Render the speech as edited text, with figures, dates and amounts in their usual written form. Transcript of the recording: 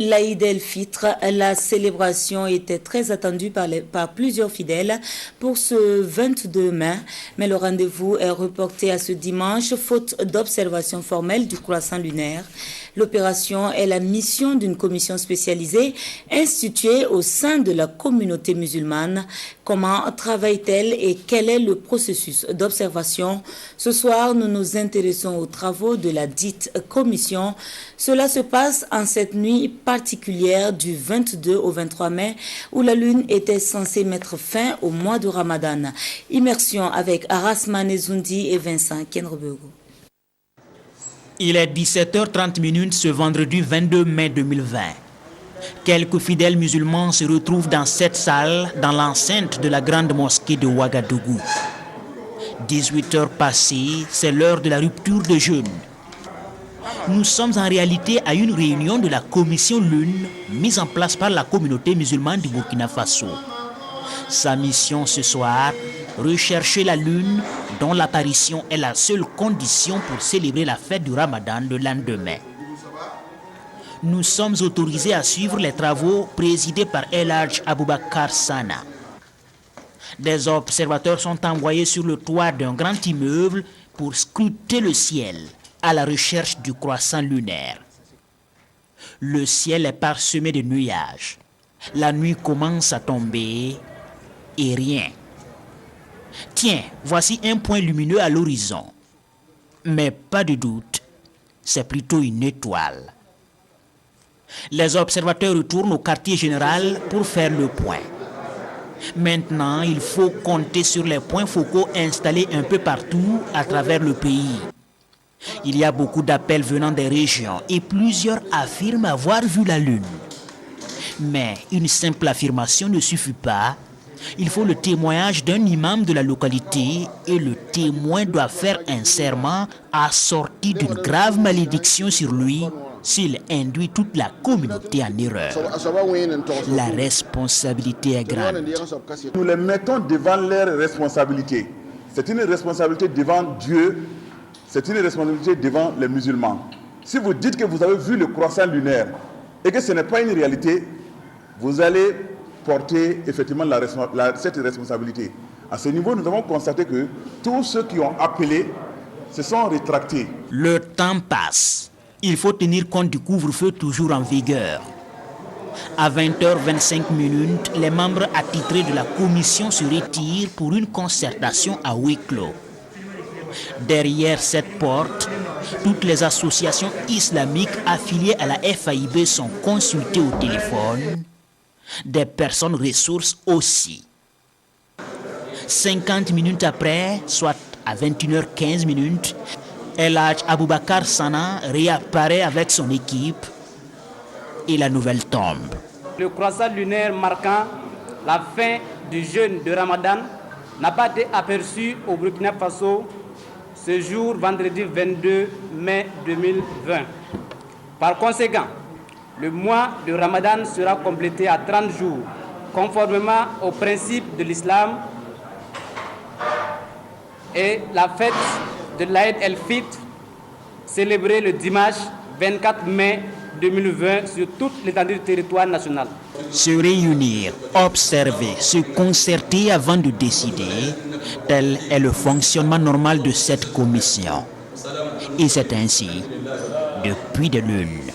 l'Aïd el-Fitr, la célébration était très attendue par plusieurs fidèles pour ce 22 mai, mais le rendez-vous est reporté à ce dimanche faute d'observation formelle du croissant lunaire. L'opération est la mission d'une commission spécialisée instituée au sein de la communauté musulmane. Comment travaille-t-elle et quel est le processus d'observation? Ce soir, nous nous intéressons aux travaux de la dite commission. Cela se passe en cette nuit particulière du 22 au 23 mai où la lune était censée mettre fin au mois de Ramadan. Immersion avec Arasmane Zoundi et Vincent Kenrebego. Il est 17h30 ce vendredi 22 mai 2020. Quelques fidèles musulmans se retrouvent dans cette salle, dans l'enceinte de la grande mosquée de Ouagadougou. 18 heures passées, c'est l'heure de la rupture de jeûne. Nous sommes en réalité à une réunion de la commission Lune, mise en place par la communauté musulmane du Burkina Faso. Sa mission ce soir, rechercher la lune dont l'apparition est la seule condition pour célébrer la fête du Ramadan le lendemain. Nous sommes autorisés à suivre les travaux présidés par El Hadj Aboubakar Sana. Des observateurs sont envoyés sur le toit d'un grand immeuble pour scruter le ciel à la recherche du croissant lunaire. Le ciel est parsemé de nuages. La nuit commence à tomber et rien. Tiens, voici un point lumineux à l'horizon. Mais pas de doute, c'est plutôt une étoile. Les observateurs retournent au quartier général pour faire le point. Maintenant, il faut compter sur les points focaux installés un peu partout à travers le pays. Il y a beaucoup d'appels venant des régions et plusieurs affirment avoir vu la lune. Mais une simple affirmation ne suffit pas. Il faut le témoignage d'un imam de la localité et le témoin doit faire un serment assorti d'une grave malédiction sur lui s'il induit toute la communauté en erreur. La responsabilité est grande. Nous les mettons devant leurs responsabilités. C'est une responsabilité devant Dieu, c'est une responsabilité devant les musulmans. Si vous dites que vous avez vu le croissant lunaire et que ce n'est pas une réalité, vous allez porter effectivement cette responsabilité. À ce niveau, nous avons constaté que tous ceux qui ont appelé se sont rétractés. Le temps passe. Il faut tenir compte du couvre-feu toujours en vigueur. À 20h25, les membres attitrés de la commission se retirent pour une concertation à huis clos. Derrière cette porte, toutes les associations islamiques affiliées à la FAIB sont consultées au téléphone. Des personnes ressources aussi. 50 minutes après, soit à 21h15, El Hadj Aboubakar Sana réapparaît avec son équipe et la nouvelle tombe. Le croissant lunaire marquant la fin du jeûne de Ramadan n'a pas été aperçu au Burkina Faso ce jour, vendredi 22 mai 2020. Par conséquent, le mois de Ramadan sera complété à 30 jours, conformément aux principes de l'islam, et la fête de l'Aïd el-Fitr, célébrée le dimanche 24 mai 2020 sur toute l'étendue du territoire national. Se réunir, observer, se concerter avant de décider, tel est le fonctionnement normal de cette commission. Et c'est ainsi depuis des lunes.